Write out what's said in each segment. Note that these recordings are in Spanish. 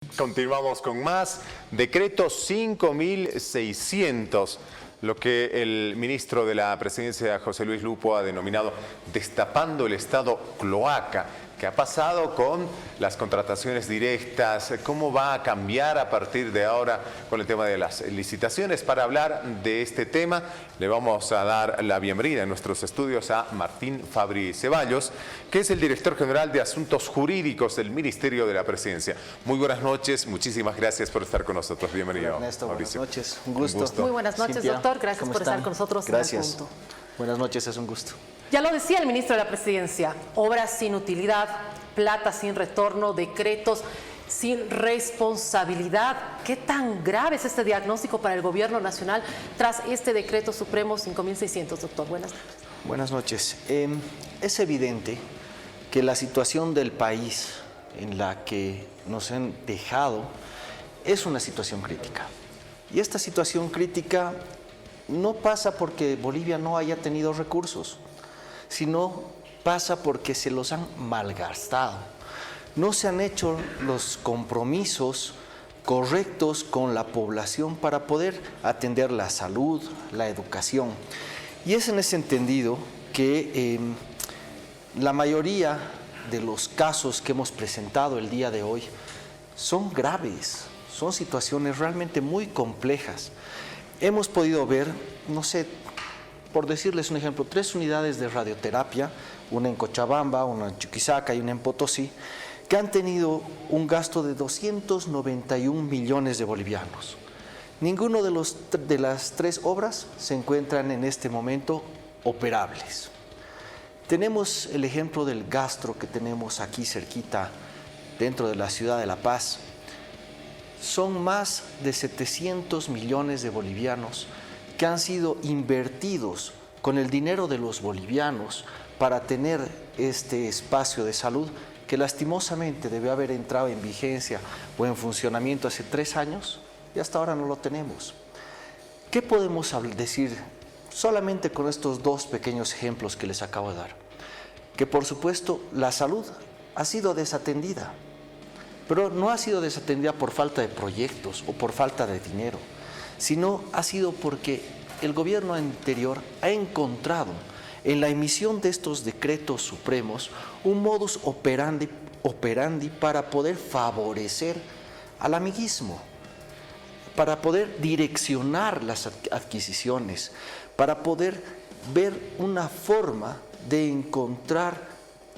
Continuamos con más. Decreto 5.600, lo que el ministro de la Presidencia, José Luis Lupo, ha denominado destapando el Estado cloaca. ¿Qué ha pasado con las contrataciones directas? ¿Cómo va a cambiar a partir de ahora con el tema de las licitaciones? Para hablar de este tema, le vamos a dar la bienvenida en nuestros estudios a Martín Fabri Ceballos, que es el director general de Asuntos Jurídicos del Ministerio de la Presidencia. Muy buenas noches, muchísimas gracias por estar con nosotros. Bienvenido, Ernesto, Mauricio. buenas noches, un gusto. Muy buenas noches, Cintia, doctor. Gracias por estar con nosotros. Gracias. En el punto. Buenas noches, es un gusto. Ya lo decía el ministro de la Presidencia, obras sin utilidad, plata sin retorno, decretos sin responsabilidad. ¿Qué tan grave es este diagnóstico para el gobierno nacional tras este decreto supremo 5.600, doctor? Buenas noches. Buenas noches. Es evidente que la situación del país en la que nos han dejado es una situación crítica. Y esta situación crítica no pasa porque Bolivia no haya tenido recursos, sino pasa porque se los han malgastado. No se han hecho los compromisos correctos con la población para poder atender la salud, la educación. Y es en ese entendido que la mayoría de los casos que hemos presentado el día de hoy son graves, son situaciones realmente muy complejas. Hemos podido ver, no sé, por decirles un ejemplo, 3 unidades de radioterapia, una en Cochabamba, una en Chuquisaca y una en Potosí, que han tenido un gasto de 291 millones de bolivianos. Ninguno de las 3 obras se encuentran en este momento operables. Tenemos el ejemplo del gastro que tenemos aquí cerquita, dentro de la ciudad de La Paz. Son más de 700 millones de bolivianos que han sido invertidos con el dinero de los bolivianos para tener este espacio de salud que lastimosamente debe haber entrado en vigencia o en funcionamiento hace 3 años y hasta ahora no lo tenemos. ¿Qué podemos decir solamente con estos 2 pequeños ejemplos que les acabo de dar? Que por supuesto la salud ha sido desatendida, pero no ha sido desatendida por falta de proyectos o por falta de dinero, sino ha sido porque el gobierno anterior ha encontrado en la emisión de estos decretos supremos un modus operandi para poder favorecer al amiguismo, para poder direccionar las adquisiciones, para poder ver una forma de encontrar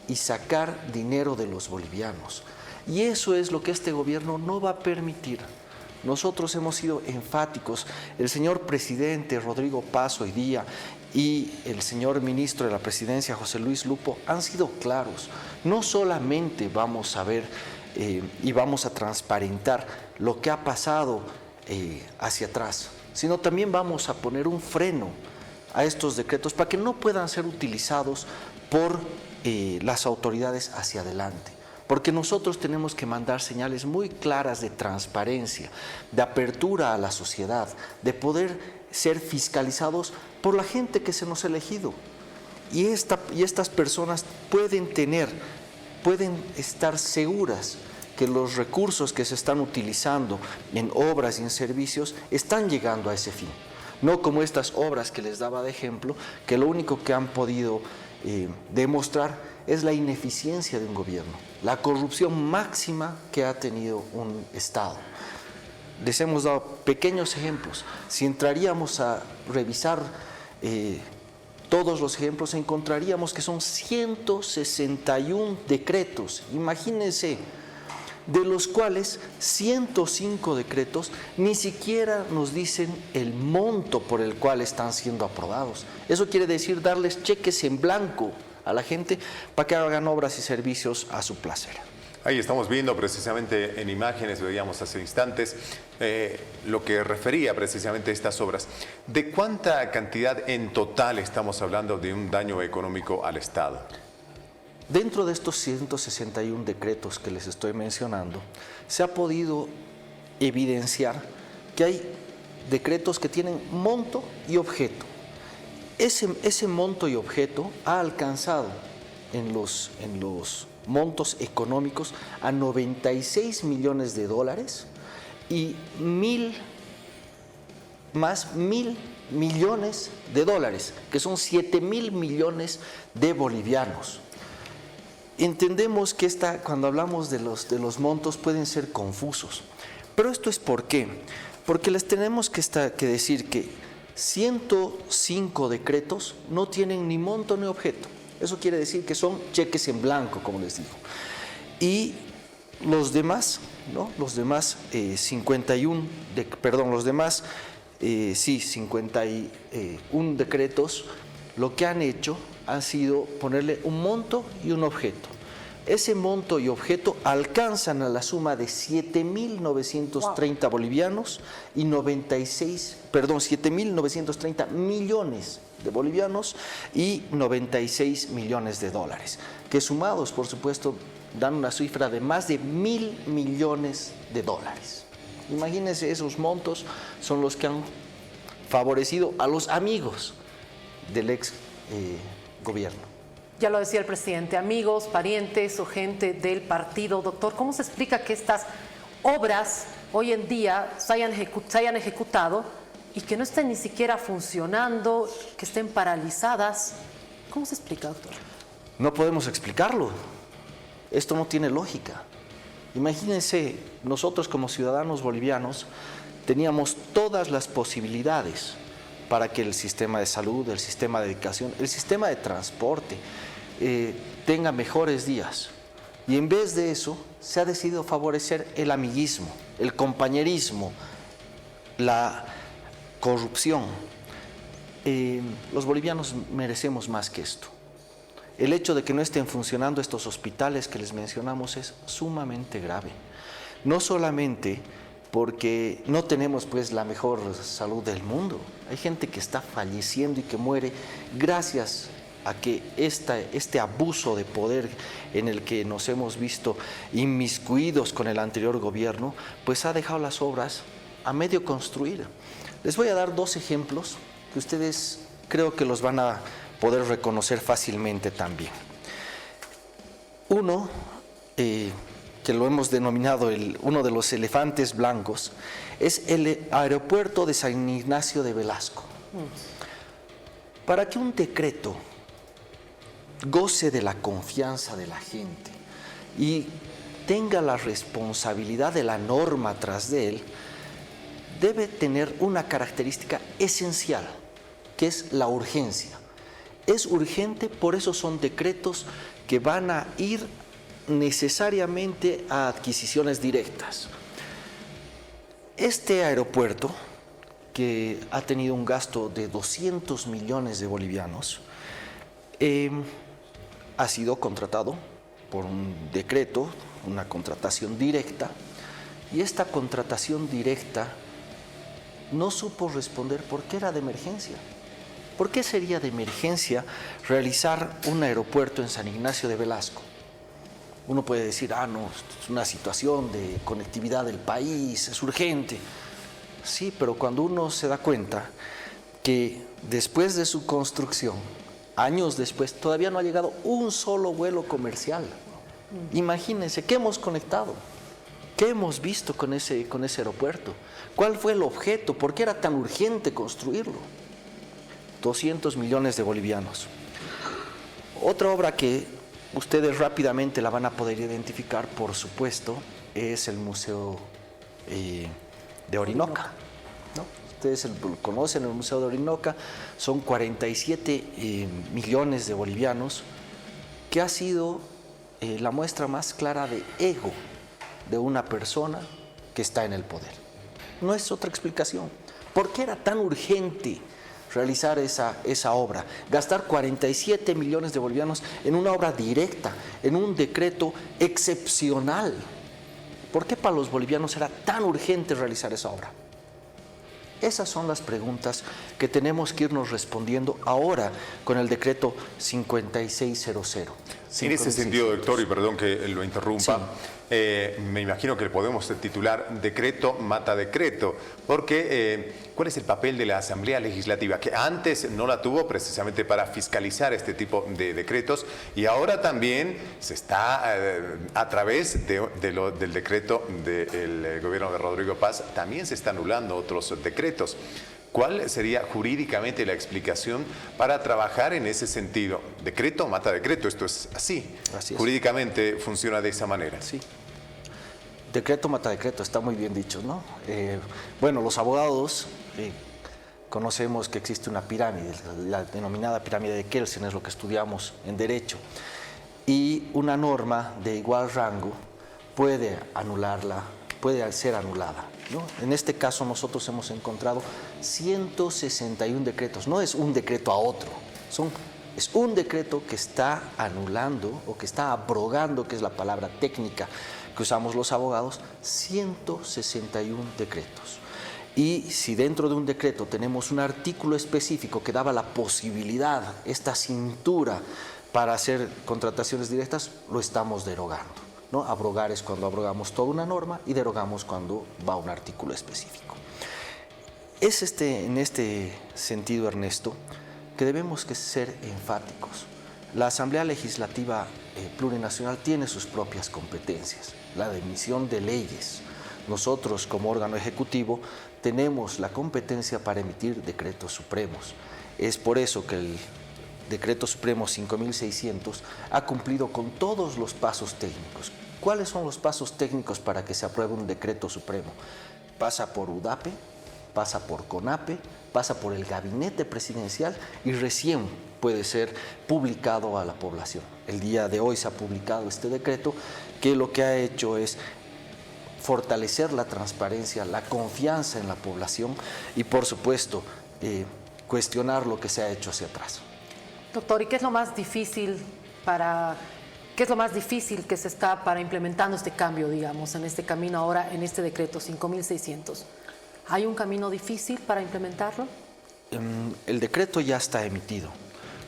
y sacar dinero de los bolivianos. Y eso es lo que este gobierno no va a permitir. Nosotros hemos sido enfáticos, el señor presidente Rodrigo Paz hoy día y el señor ministro de la Presidencia José Luis Lupo han sido claros. No solamente vamos a ver y vamos a transparentar lo que ha pasado hacia atrás, sino también vamos a poner un freno a estos decretos para que no puedan ser utilizados por las autoridades hacia adelante. Porque nosotros tenemos que mandar señales muy claras de transparencia, de apertura a la sociedad, de poder ser fiscalizados por la gente que se nos ha elegido. Y estas personas pueden estar seguras que los recursos que se están utilizando en obras y en servicios están llegando a ese fin. No como estas obras que les daba de ejemplo, que lo único que han podido demostrar es la ineficiencia de un gobierno, la corrupción máxima que ha tenido un Estado. Les hemos dado pequeños ejemplos. Si entraríamos a revisar todos los ejemplos, encontraríamos que son 161 decretos. Imagínense, de los cuales 105 decretos ni siquiera nos dicen el monto por el cual están siendo aprobados. Eso quiere decir darles cheques en blanco a la gente para que hagan obras y servicios a su placer. Ahí estamos viendo precisamente en imágenes, veíamos hace instantes, lo que refería precisamente a estas obras. ¿De cuánta cantidad en total estamos hablando de un daño económico al Estado? Dentro de estos 161 decretos que les estoy mencionando, se ha podido evidenciar que hay decretos que tienen monto y objeto. Ese monto y objeto ha alcanzado en los montos económicos a 96 millones de dólares y 1.000 millones de dólares, que son 7.000 millones de bolivianos. Entendemos que cuando hablamos de los montos pueden ser confusos, pero esto es ¿por qué? Porque les tenemos que decir que 105 decretos no tienen ni monto ni objeto. Eso quiere decir que son cheques en blanco, como les digo. Y los demás, ¿no? Los demás 51 decretos, lo que han hecho ha sido ponerle un monto y un objeto. Ese monto y objeto alcanzan a la suma de 7.930 bolivianos y 7.930 millones de bolivianos y 96 millones de dólares, que sumados, por supuesto, dan una cifra de más de 1.000 millones de dólares. Imagínense, esos montos son los que han favorecido a los amigos del ex gobierno. Ya lo decía el presidente, amigos, parientes o gente del partido. Doctor, ¿cómo se explica que estas obras hoy en día se hayan ejecutado y que no estén ni siquiera funcionando, que estén paralizadas? ¿Cómo se explica, doctor? No podemos explicarlo. Esto no tiene lógica. Imagínense, nosotros como ciudadanos bolivianos teníamos todas las posibilidades para que el sistema de salud, el sistema de educación, el sistema de transporte tenga mejores días. Y en vez de eso, se ha decidido favorecer el amiguismo, el compañerismo, la corrupción. Los bolivianos merecemos más que esto. El hecho de que no estén funcionando estos hospitales que les mencionamos es sumamente grave. No solamente porque no tenemos pues la mejor salud del mundo. Hay gente que está falleciendo y que muere gracias a que este abuso de poder en el que nos hemos visto inmiscuidos con el anterior gobierno, pues ha dejado las obras a medio construir. Les voy a dar dos ejemplos que ustedes creo que los van a poder reconocer fácilmente también. Uno, que lo hemos denominado uno de los elefantes blancos, es el aeropuerto de San Ignacio de Velasco. Para que un decreto goce de la confianza de la gente y tenga la responsabilidad de la norma tras de él, debe tener una característica esencial, que es la urgencia. Es urgente, por eso son decretos que van a ir necesariamente a adquisiciones directas. Este aeropuerto, que ha tenido un gasto de 200 millones de bolivianos, ha sido contratado por un decreto, una contratación directa, y esta contratación directa no supo responder por qué era de emergencia. ¿Por qué sería de emergencia realizar un aeropuerto en San Ignacio de Velasco? Uno puede decir, no, es una situación de conectividad del país, es urgente. Sí, pero cuando uno se da cuenta que después de su construcción, años después, todavía no ha llegado un solo vuelo comercial. Imagínense, ¿qué hemos conectado? ¿Qué hemos visto con ese aeropuerto? ¿Cuál fue el objeto? ¿Por qué era tan urgente construirlo? 200 millones de bolivianos. Otra obra que ustedes rápidamente la van a poder identificar, por supuesto, es el Museo de Orinoca, ¿no? Ustedes conocen el Museo de Orinoca, son 47 millones de bolivianos, que ha sido la muestra más clara de ego de una persona que está en el poder. No es otra explicación. ¿Por qué era tan urgente realizar esa obra? Gastar 47 millones de bolivianos en una obra directa, en un decreto excepcional. ¿Por qué para los bolivianos era tan urgente realizar esa obra? Esas son las preguntas que tenemos que irnos respondiendo ahora con el decreto 5600. En ese sentido, doctor, y perdón que lo interrumpa, Sí. me imagino que le podemos titular decreto mata decreto, porque ¿cuál es el papel de la Asamblea Legislativa? Que antes no la tuvo precisamente para fiscalizar este tipo de decretos y ahora también se está, a través del decreto del gobierno de Rodrigo Paz, también se están anulando otros decretos. ¿Cuál sería jurídicamente la explicación para trabajar en ese sentido? Decreto mata decreto, esto es así. Así es. Jurídicamente funciona de esa manera. Sí. Decreto mata decreto, está muy bien dicho, ¿no? Bueno, los abogados conocemos que existe una pirámide, la denominada pirámide de Kelsen, es lo que estudiamos en Derecho. Y una norma de igual rango puede anularla, puede ser anulada, ¿no? En este caso nosotros hemos encontrado 161 decretos, no es un decreto a otro, es un decreto que está anulando o que está abrogando, que es la palabra técnica que usamos los abogados, 161 decretos. Y si dentro de un decreto tenemos un artículo específico que daba la posibilidad, esta cintura para hacer contrataciones directas, lo estamos derogando, ¿no? Abrogar es cuando abrogamos toda una norma y derogamos cuando va un artículo específico. Es en este sentido, Ernesto, que debemos ser enfáticos. La Asamblea Legislativa Plurinacional tiene sus propias competencias, la de emisión de leyes. Nosotros, como órgano ejecutivo, tenemos la competencia para emitir decretos supremos. Es por eso que el Decreto Supremo 5600 ha cumplido con todos los pasos técnicos. ¿Cuáles son los pasos técnicos para que se apruebe un decreto supremo? Pasa por UDAPE, pasa por CONAPE, pasa por el gabinete presidencial y recién puede ser publicado a la población. El día de hoy se ha publicado este decreto que lo que ha hecho es fortalecer la transparencia, la confianza en la población y, por supuesto, cuestionar lo que se ha hecho hacia atrás. Doctor, ¿y qué es lo más difícil que se está para implementando este cambio, digamos, en este camino ahora, en este decreto 5600? ¿Hay un camino difícil para implementarlo? El decreto ya está emitido.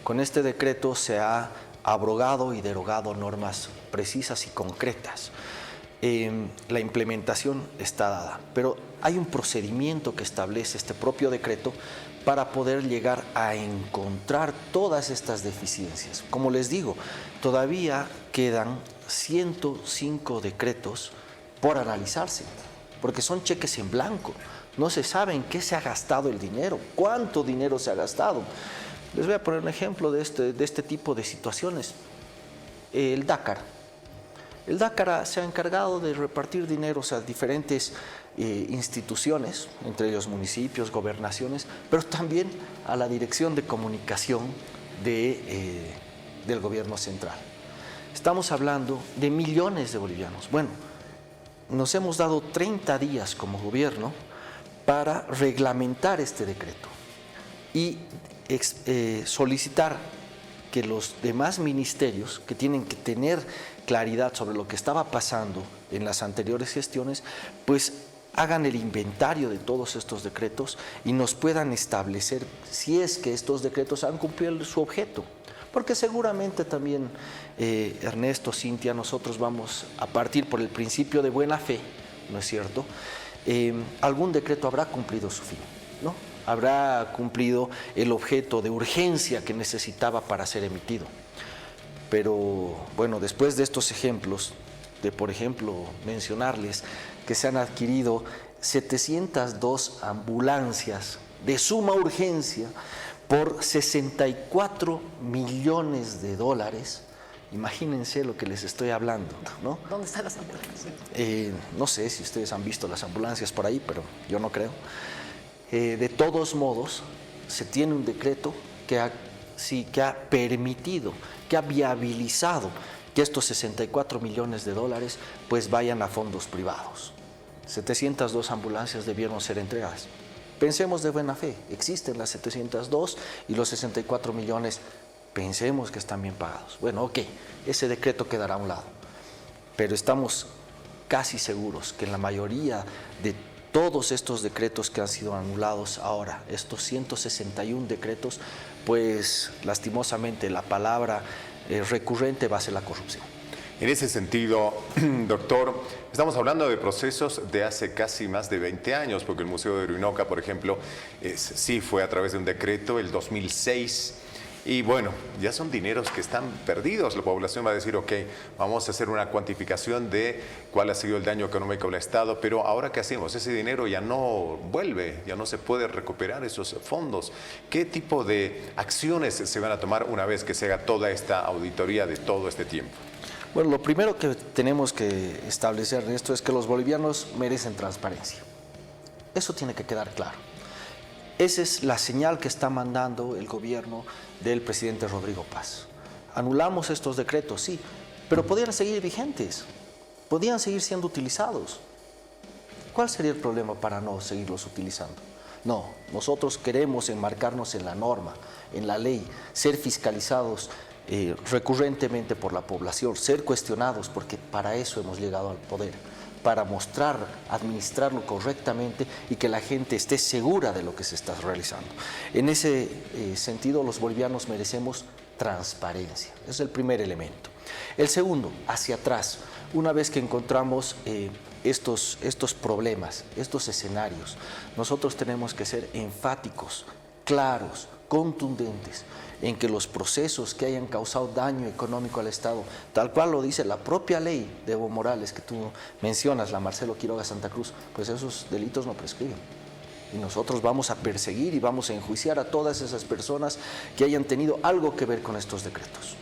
Con este decreto se ha abrogado y derogado normas precisas y concretas. La implementación está dada, pero hay un procedimiento que establece este propio decreto para poder llegar a encontrar todas estas deficiencias. Como les digo, todavía quedan 105 decretos por analizarse, porque son cheques en blanco. No se sabe en qué se ha gastado el dinero, cuánto dinero se ha gastado. Les voy a poner un ejemplo de este tipo de situaciones. El Dakar. El Dakar se ha encargado de repartir dinero a diferentes instituciones, entre ellos municipios, gobernaciones, pero también a la Dirección de Comunicación del gobierno central. Estamos hablando de millones de bolivianos. Bueno, nos hemos dado 30 días como gobierno para reglamentar este decreto y solicitar que los demás ministerios que tienen que tener claridad sobre lo que estaba pasando en las anteriores gestiones, pues hagan el inventario de todos estos decretos y nos puedan establecer si es que estos decretos han cumplido su objeto. Porque seguramente también, Ernesto, Cintia, nosotros vamos a partir por el principio de buena fe, ¿no es cierto? Algún decreto habrá cumplido su fin, ¿no? Habrá cumplido el objeto de urgencia que necesitaba para ser emitido. Pero bueno, después de estos ejemplos, de por ejemplo mencionarles que se han adquirido 702 ambulancias de suma urgencia por 64 millones de dólares, imagínense lo que les estoy hablando, ¿no? ¿Dónde están las ambulancias? No sé si ustedes han visto las ambulancias por ahí, pero yo no creo. De todos modos, se tiene un decreto que ha permitido, que ha viabilizado que estos 64 millones de dólares pues vayan a fondos privados. 702 ambulancias debieron ser entregadas. Pensemos de buena fe, existen las 702 y los 64 millones, pensemos que están bien pagados. Bueno, ok, ese decreto quedará a un lado, pero estamos casi seguros que en la mayoría de todos estos decretos que han sido anulados ahora, estos 161 decretos, pues lastimosamente la palabra recurrente va a ser la corrupción. En ese sentido, doctor, estamos hablando de procesos de hace casi más de 20 años, porque el Museo de Orinoca, por ejemplo, sí fue a través de un decreto el 2006. Y bueno, ya son dineros que están perdidos. La población va a decir, ok, vamos a hacer una cuantificación de cuál ha sido el daño económico del Estado, pero ahora ¿qué hacemos? Ese dinero ya no vuelve, ya no se puede recuperar esos fondos. ¿Qué tipo de acciones se van a tomar una vez que se haga toda esta auditoría de todo este tiempo? Bueno, lo primero que tenemos que establecer en esto es que los bolivianos merecen transparencia. Eso tiene que quedar claro. Esa es la señal que está mandando el gobierno del presidente Rodrigo Paz. Anulamos estos decretos, sí, pero podían seguir vigentes, podían seguir siendo utilizados. ¿Cuál sería el problema para no seguirlos utilizando? No, nosotros queremos enmarcarnos en la norma, en la ley, ser fiscalizados recurrentemente por la población, ser cuestionados, porque para eso hemos llegado al poder, para mostrar, administrarlo correctamente y que la gente esté segura de lo que se está realizando. En ese sentido, los bolivianos merecemos transparencia. Ese es el primer elemento. El segundo, hacia atrás, una vez que encontramos estos problemas, estos escenarios, nosotros tenemos que ser enfáticos, claros, contundentes, en que los procesos que hayan causado daño económico al Estado, tal cual lo dice la propia ley de Evo Morales que tú mencionas, la Marcelo Quiroga Santa Cruz, pues esos delitos no prescriben. Y nosotros vamos a perseguir y vamos a enjuiciar a todas esas personas que hayan tenido algo que ver con estos decretos.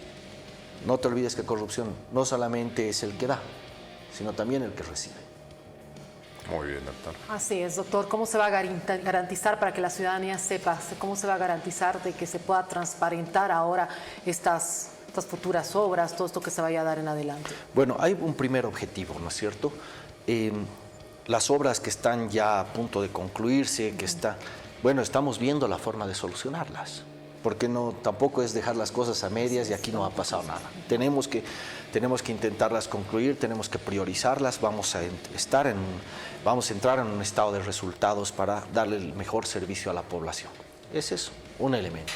No te olvides que corrupción no solamente es el que da, sino también el que recibe. Muy bien, doctor. Así es, doctor. ¿Cómo se va a garantizar para que la ciudadanía sepa? ¿Cómo se va a garantizar de que se pueda transparentar ahora estas futuras obras, todo esto que se vaya a dar en adelante? Bueno, hay un primer objetivo, ¿no es cierto? Las obras que están ya a punto de concluirse, estamos viendo la forma de solucionarlas. Porque tampoco es dejar las cosas a medias y aquí no ha pasado nada. Tenemos que intentarlas concluir, tenemos que priorizarlas, vamos a entrar en un estado de resultados para darle el mejor servicio a la población. Ese es un elemento.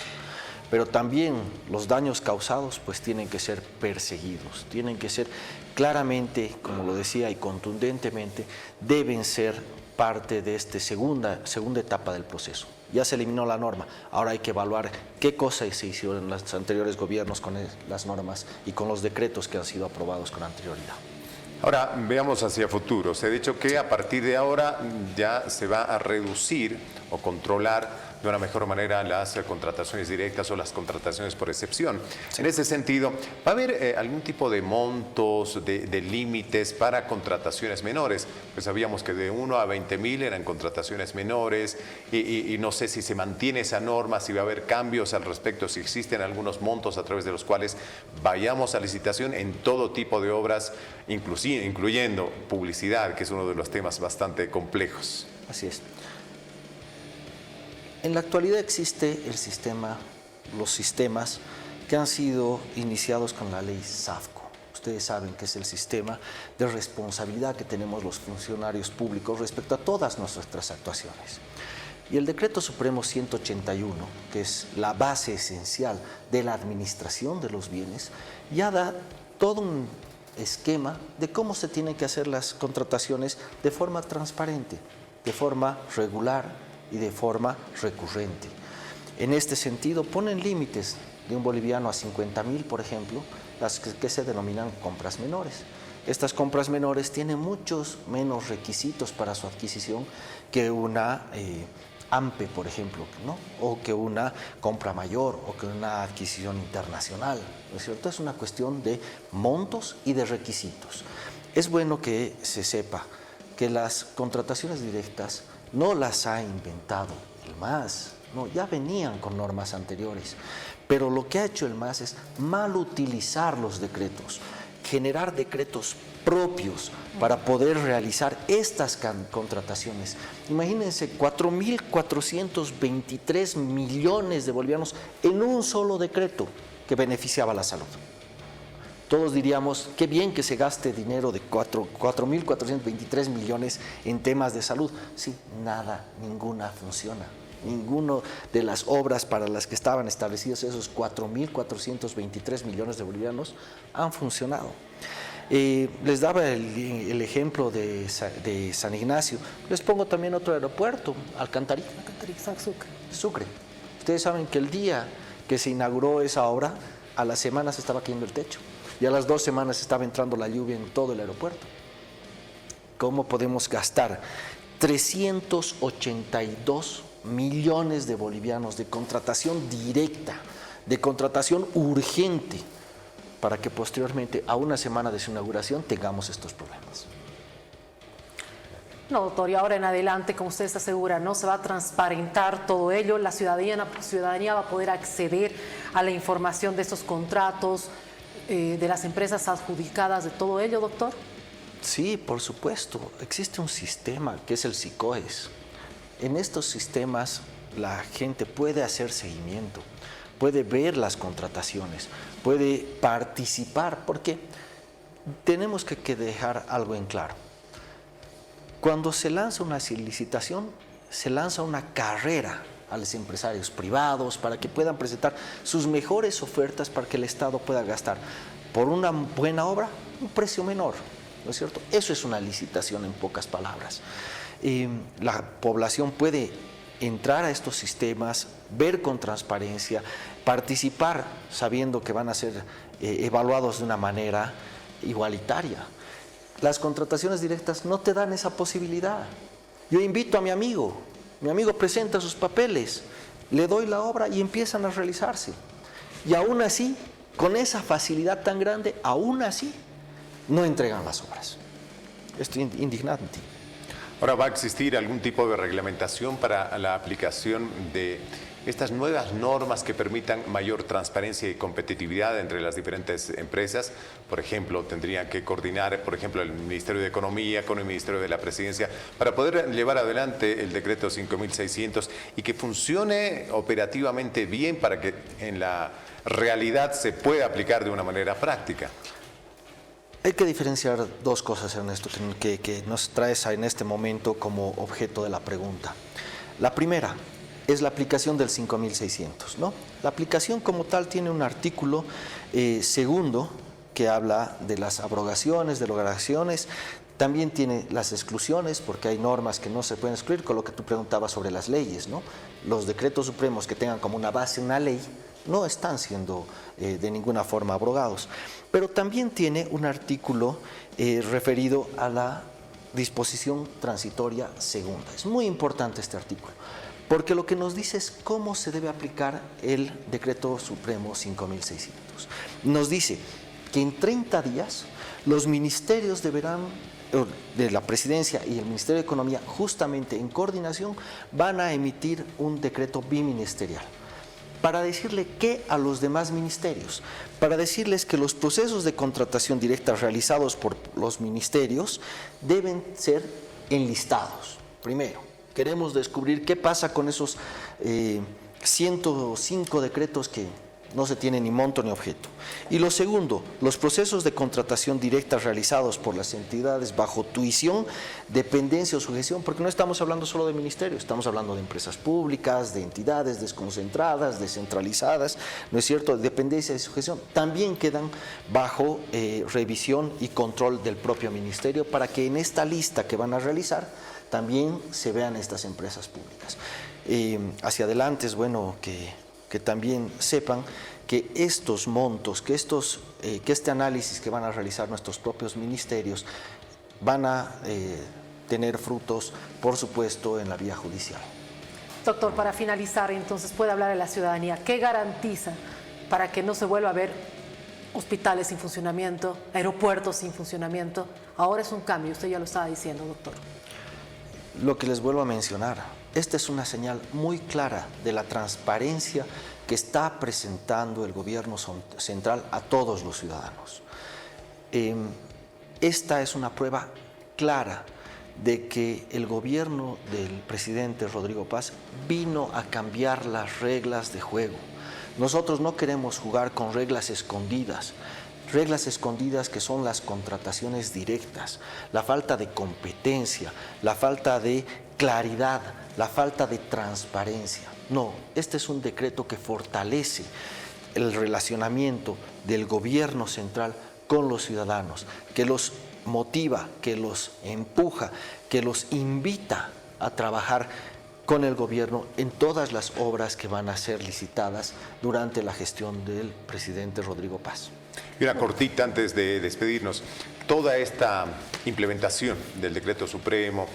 Pero también los daños causados pues tienen que ser perseguidos, tienen que ser claramente, como lo decía, y contundentemente, deben ser parte de esta segunda etapa del proceso. Ya se eliminó la norma, ahora hay que evaluar qué cosas se hicieron en los anteriores gobiernos con las normas y con los decretos que han sido aprobados con anterioridad. Ahora, veamos hacia futuro. Se ha dicho que a partir de ahora ya se va a reducir o controlar de una mejor manera las contrataciones directas o las contrataciones por excepción. Sí. En ese sentido, ¿va a haber algún tipo de montos, de límites para contrataciones menores? Pues sabíamos que de 1 a 20.000 eran contrataciones menores y no sé si se mantiene esa norma, si va a haber cambios al respecto, si existen algunos montos a través de los cuales vayamos a licitación en todo tipo de obras, incluyendo publicidad, que es uno de los temas bastante complejos. Así es. En la actualidad existe los sistemas que han sido iniciados con la ley SAFCO. Ustedes saben que es el sistema de responsabilidad que tenemos los funcionarios públicos respecto a todas nuestras actuaciones. Y el Decreto Supremo 181, que es la base esencial de la administración de los bienes, ya da todo un esquema de cómo se tienen que hacer las contrataciones de forma transparente, de forma regular y de forma recurrente. En este sentido, ponen límites de un boliviano a 50.000, por ejemplo, las que se denominan compras menores. Estas compras menores tienen muchos menos requisitos para su adquisición que una AMPE, por ejemplo, ¿no? O que una compra mayor o que una adquisición internacional, ¿no es cierto? Es una cuestión de montos y de requisitos. Es bueno que se sepa que las contrataciones directas no las ha inventado el MAS, no, ya venían con normas anteriores, pero lo que ha hecho el MAS es mal utilizar los decretos, generar decretos propios para poder realizar estas contrataciones. Imagínense, 4.423 millones de bolivianos en un solo decreto que beneficiaba a la salud. Todos diríamos, qué bien que se gaste dinero de 4.423 millones en temas de salud. Sí, ninguna funciona. Ninguno de las obras para las que estaban establecidos esos 4.423 millones de bolivianos han funcionado. Les daba el ejemplo de San Ignacio. Les pongo también otro aeropuerto, Alcantarí, Sucre. Ustedes saben que el día que se inauguró esa obra, a la semana se estaba cayendo el techo y a las 2 semanas estaba entrando la lluvia en todo el aeropuerto. ¿Cómo podemos gastar 382 millones de bolivianos de contratación directa, de contratación urgente, para que posteriormente, a una semana de su inauguración, tengamos estos problemas? No, doctor, y ahora en adelante, como usted se asegura, no se va a transparentar todo ello, la ciudadanía va a poder acceder a la información de estos contratos, de las empresas adjudicadas, de todo ello, doctor. Sí, por supuesto. Existe un sistema que es el SICOES. En estos sistemas la gente puede hacer seguimiento, puede ver las contrataciones, puede participar, porque tenemos que dejar algo en claro. Cuando se lanza una licitación, se lanza una carrera a los empresarios privados para que puedan presentar sus mejores ofertas para que el Estado pueda gastar por una buena obra un precio menor, ¿no es cierto? Eso es una licitación en pocas palabras. La población puede entrar a estos sistemas, ver con transparencia, participar sabiendo que van a ser evaluados de una manera igualitaria. Las contrataciones directas no te dan esa posibilidad. Yo invito a mi amigo presenta sus papeles, le doy la obra y empiezan a realizarse. Y aún así, con esa facilidad tan grande, aún así, no entregan las obras. Esto es indignante. Ahora, ¿va a existir algún tipo de reglamentación para la aplicación de estas nuevas normas que permitan mayor transparencia y competitividad entre las diferentes empresas? Por ejemplo, tendrían que coordinar, por ejemplo, el Ministerio de Economía con el Ministerio de la Presidencia para poder llevar adelante el decreto 5.600 y que funcione operativamente bien para que en la realidad se pueda aplicar de una manera práctica. Hay que diferenciar dos cosas, Ernesto, que nos traes en este momento como objeto de la pregunta. La primera es la aplicación del 5.600, ¿no? La aplicación como tal tiene un artículo segundo que habla de las abrogaciones, derogaciones. También tiene las exclusiones, porque hay normas que no se pueden excluir, con lo que tú preguntabas sobre las leyes, ¿no? Los decretos supremos que tengan como una base una ley no están siendo de ninguna forma abrogados. Pero también tiene un artículo referido a la disposición transitoria segunda. Es muy importante este artículo, porque lo que nos dice es cómo se debe aplicar el decreto supremo 5.600. Nos dice que en 30 días los ministerios deberán, de la Presidencia y el Ministerio de Economía, justamente en coordinación, van a emitir un decreto biministerial para decirle qué a los demás ministerios, para decirles que los procesos de contratación directa realizados por los ministerios deben ser enlistados. Primero, queremos descubrir qué pasa con esos 105 decretos que no se tiene ni monto ni objeto. Y lo segundo, los procesos de contratación directa realizados por las entidades bajo tuición, dependencia o sujeción, porque no estamos hablando solo de ministerios, estamos hablando de empresas públicas, de entidades desconcentradas, descentralizadas, ¿no es cierto?, de dependencia y sujeción, también quedan bajo revisión y control del propio ministerio para que en esta lista que van a realizar también se vean estas empresas públicas. Hacia adelante es bueno que también sepan que estos montos, que este análisis que van a realizar nuestros propios ministerios van a tener frutos, por supuesto, en la vía judicial. Doctor, para finalizar, entonces, puede hablar a la ciudadanía. ¿Qué garantiza para que no se vuelva a ver hospitales sin funcionamiento, aeropuertos sin funcionamiento? Ahora es un cambio, usted ya lo estaba diciendo, doctor. Lo que les vuelvo a mencionar, esta es una señal muy clara de la transparencia que está presentando el gobierno central a todos los ciudadanos. Esta es una prueba clara de que el gobierno del presidente Rodrigo Paz vino a cambiar las reglas de juego. Nosotros no queremos jugar con reglas escondidas que son las contrataciones directas, la falta de competencia, la falta de claridad, la falta de transparencia. No, este es un decreto que fortalece el relacionamiento del gobierno central con los ciudadanos, que los motiva, que los empuja, que los invita a trabajar con el gobierno en todas las obras que van a ser licitadas durante la gestión del presidente Rodrigo Paz. Y una cortita antes de despedirnos. Toda esta implementación del decreto supremo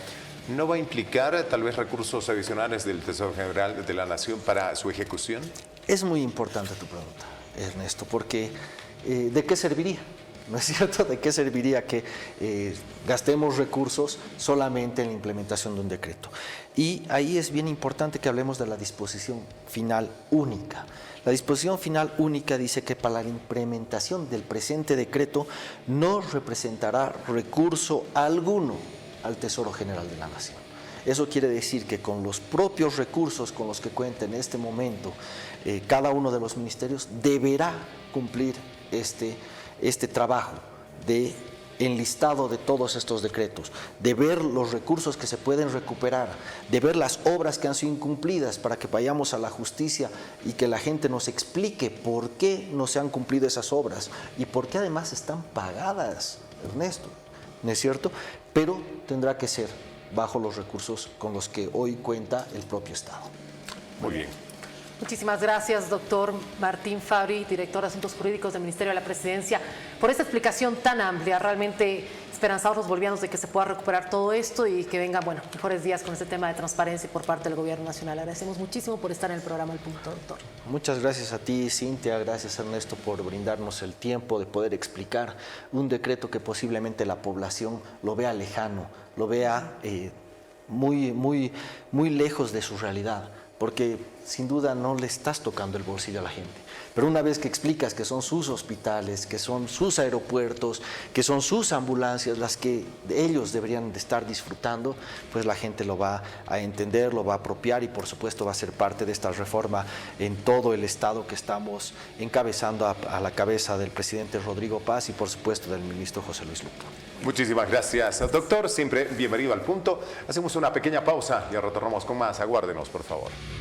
¿no va a implicar tal vez recursos adicionales del Tesoro General de la Nación para su ejecución? Es muy importante tu pregunta, Ernesto, porque ¿de qué serviría? ¿No es cierto? ¿De qué serviría que gastemos recursos solamente en la implementación de un decreto? Y ahí es bien importante que hablemos de la disposición final única. La disposición final única dice que para la implementación del presente decreto no representará recurso alguno al Tesoro General de la Nación. Eso quiere decir que con los propios recursos con los que cuenta en este momento cada uno de los ministerios deberá cumplir este trabajo de enlistado de todos estos decretos, de ver los recursos que se pueden recuperar, de ver las obras que han sido incumplidas para que vayamos a la justicia y que la gente nos explique por qué no se han cumplido esas obras y por qué además están pagadas, Ernesto, ¿no es cierto? Pero tendrá que ser bajo los recursos con los que hoy cuenta el propio Estado. Muy bien. Muchísimas gracias, doctor Martín Fabri, director de Asuntos Jurídicos del Ministerio de la Presidencia, por esta explicación tan amplia. Realmente esperanzados los bolivianos de que se pueda recuperar todo esto y que vengan, bueno, mejores días con este tema de transparencia por parte del Gobierno Nacional. Agradecemos muchísimo por estar en el programa El Punto, doctor. Muchas gracias a ti, Cintia, gracias Ernesto por brindarnos el tiempo de poder explicar un decreto que posiblemente la población lo vea lejano, lo vea muy lejos de su realidad, porque sin duda no le estás tocando el bolsillo a la gente. Pero una vez que explicas que son sus hospitales, que son sus aeropuertos, que son sus ambulancias las que ellos deberían de estar disfrutando, pues la gente lo va a entender, lo va a apropiar y por supuesto va a ser parte de esta reforma en todo el Estado que estamos encabezando a la cabeza del presidente Rodrigo Paz y por supuesto del ministro José Luis Lupo. Muchísimas gracias, doctor. Siempre bienvenido al Punto. Hacemos una pequeña pausa y retornamos con más. Aguárdenos, por favor.